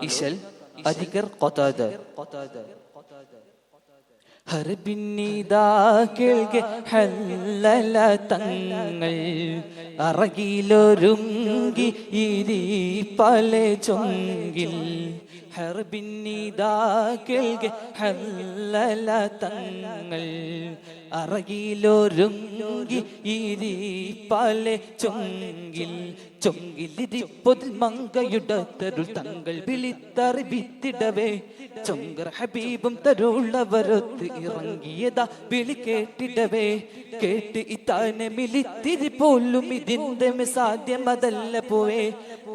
ഇശൽ അധികർ ഖതാദ ഹർബിന്നിദാ കേൾക്കെ ഹല്ലല തങ്ങൾ അറകിലൊരുങ്ങി ഇരിപ്പല ചൊങ്കിൽ ഹർബിന്നിദാ കേൾക്കെ ഹല്ലല തങ്ങൾ അറകിലൊരുങ്ങി ഇരിപ്പല ചൊങ്കിൽ ചൊങ്കിലിരിപ്പൊതിൽ മങ്കയുടെ തരുൾ തങ്ങൾ വിളിത്തറിവിത്തിടവേ ചൊങ്കർ ഹബീബും തരുള്ളവരൊത്ത് ഇറങ്ങിയതാ വിളി കേട്ടിടവേ കേട്ട് ഇത്താനെ മിലിത്തിരി പോലും ഇതിന്റെ സാധ്യമതല്ല പോവേ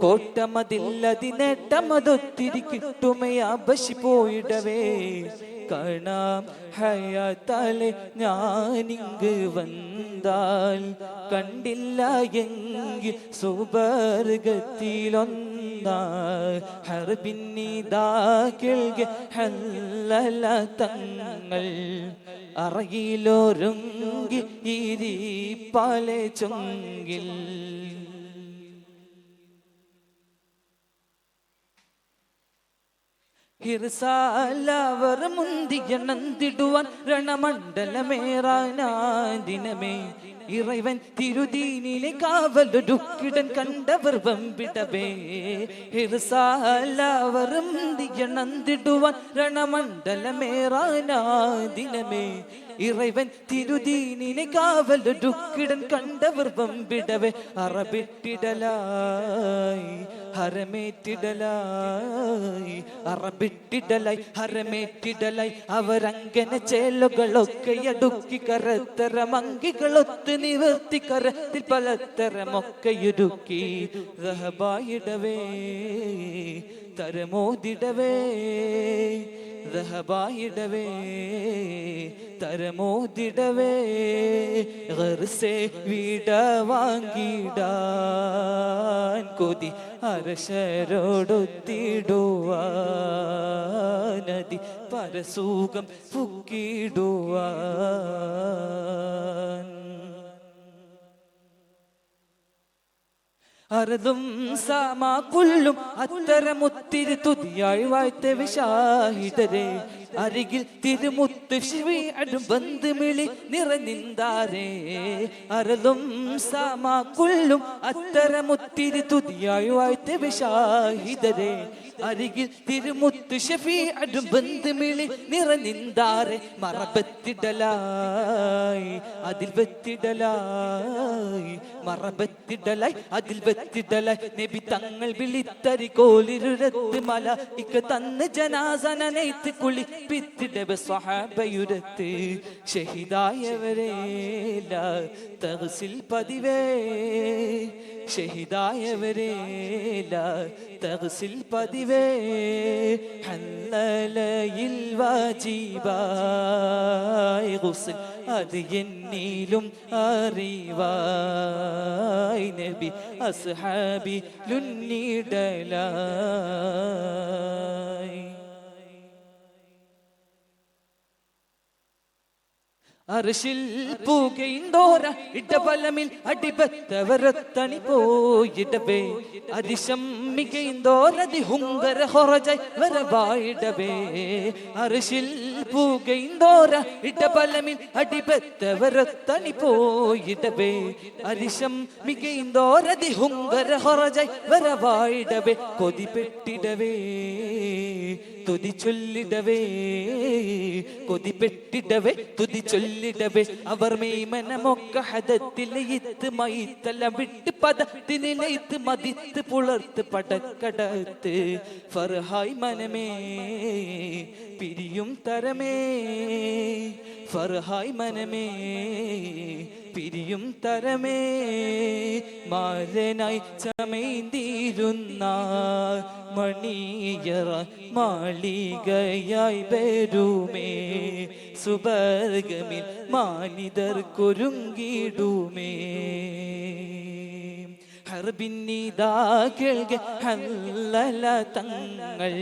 കോട്ടമതില്ലതിനേട്ടമതൊത്തിരി കിട്ടുമേ ആബശി പോയിടവേ കാണാം ഹയാത്താലെ ഞാനിങ്ങ് വന്നാൽ കണ്ടില്ല എങ്കിൽ സുബർഗത്തിലൊന്നാ ഹർബിന്നിദാ കേൾക്കെ ഹല്ലല തങ്ങൾ അറയിലൊരുങ്ങി ഇരിപ്പല ചൊങ്കിൽ ഹിർസാലവർ മുന്തിയ നന്ദിടുവാൻ രണമണ്ഡലമേറാനാദിനമേ ഇറവൻ തിരുദീനിലെ കാവലൊരുക്കിടൻ കണ്ടവർ വമ്പിടവേ ഹിർസാലവർ മുന്തിയ നന്ദിടുവാൻ രണമണ്ഡലമേറാനാദിനമേ ഇറവൻ തിരുദീനിനെ കാവലൊരുക്കിടൻ കണ്ടവർ വമ്പിടവേ അറബിട്ടിടലായി ഹരമേറ്റിടലായി അറബിട്ടിടലായി ഹരമേറ്റിടലായി അവരങ്ങനെ ചേലുകളൊക്കെ അടുക്കി കരത്തരമങ്കികളൊത്ത് നിവർത്തി കരത്തിൽ പലതരമൊക്കെയൊരുക്കി റഹബായിടവേ തരമോദിടവേ റഹബായിടവേ തരമോദിടവേ ഗർസെ വീട വാങ്ങിടാൻ കൊതി അരശരോടൊത്തിടുവാനതി പരസൂഖം പുക്കിടുവാൻ അർദും സാമാ കുല്ലും അത്തരമുത്തിരി തുതിയായി വാഴ്ത്ത വിശാഹിതരെ അരികിൽ തിരുമുത്ത് ശിവി അടുബന്ധുമിളി നിറനിന്താരേ അർദും സാമാ കുല്ലും അത്തരമുത്തിരി തുതിയായി വാഴ്ത്ത വിശാഹിതരെ അരികിൽ തിരുമുത്ത് ഷഫീ അടുബന്ധുമിളി നിറനിന്താരെ മറബത്തിടലായി അതിൽ വെത്തിടലായി മറബത്തിടലായി അതിൽ വെത്തിടലായി നബി തങ്ങൾ വിളിത്തരി കോലിരുരത്ത് മല ഇക്ക തന്ന് ജനാസനനേത്ത് കുളിപ്പിത്തിടവ സ്വഹാബയുരത്ത് ഷഹിദായവരേ തഹസിൽ പതിവേ ഷഹിദായവരേ തഹസിൽ പതിവേ ഹല്ലലയിൽ വാജിബായി ഗുസ്ൽ അത് എന്നിലും അറിവായി നബി അസ്ഹാബി ലുന്നിടലായി അർശിൽ പൂകൈന്തോര ഇടബലമിൽ അടിപത്തവരത്തണി പോയിടവേ അതിശമ്മികൈന്തോരതി ഹുങ്കര ഹൊറജായി വരവായിടവേ അർശിൽ പൂകൈന്തോര ഇടബലമിൽ അടിപത്തവരത്തണി പോയിടവേ അതിശമ്മികൈന്തോരതി ഹുങ്കര ഹൊറജായി വരവായിടവേ കൊതിപ്പെട്ടിടവേ തുതി ചൊല്ലിടവേ കൊതിപ്പെട്ടിടവേ തുതി ചൊല്ലിടവേ അവർ മെയ്മനമൊക്കെ ഹദത്തിലയിത്ത് മൈത്തല വിട്ട് പദത്തിനിലയിത്ത് മതിത്ത് പുളർത്ത് പടക്കടത്ത് ഫർഹായ് മനമേ പിരിയും തരമേ ഫർഹായ് മനമേ പിരിയും തരമേ മാലനായി ചമൈന്തിരുന്ന മണിയറ മാളികയായി വരുമേ സുബർഗമിൽ മാനിതർ കുരുങ്ങിടുമേ ഹർബിന്നിദാ കേൾക്കെ ഹല്ലല തങ്ങൾ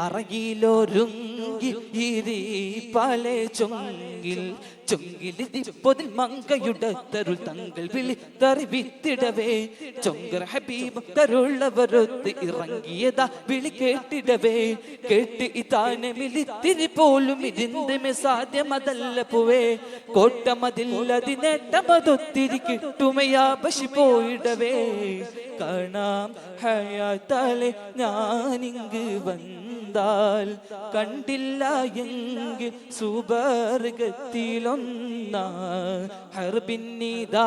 അറകിലൊരുങ്ങി ഇരിപ്പല ചൊങ്കിൽ ചൊങ്കിലിരിപ്പൊതിൽ മങ്കയുടെ തരുൾ തങ്ങൾ വിളി തറിവിത്തിടവേ ചൊങ്കർ ഹബീബ് തരുള്ളവരൊത്ത് ഇറങ്ങിയതാ വിളി കേട്ടിടവേ കേട്ട് ഇതാനെ വിളിത്തിരി പോലും ഇതിന്റെ സാധ്യമതല്ല പൂവേ കോട്ടമതില്ലതിനേട്ടമതൊത്തിരി കിട്ടുമയാ ബശി പോയിടവേ കാണാം ഹയാത്താലെ ഞാനിങ്ങ് വന്നാൽ കണ്ടില്ല എങ്കിൽ സുബർഗത്തിലൊന്നാ ഹർബിന്നിതാ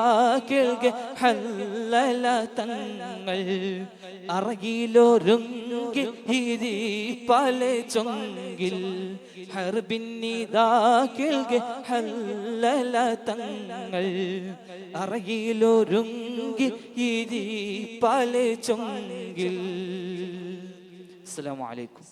കേൾക്കെ ഹല്ലല തങ്ങൾ അറകിലൊരുങ്ങി ഇരി പല ചൊങ്കിൽ ഹർബിന്നിതാ കേൾക്കെ ഹല്ലല തങ്ങൾ അറകിലൊരുങ്ങി ഇരി പല ചൊങ്കിൽ. അസ്സലാമു അലൈക്കും.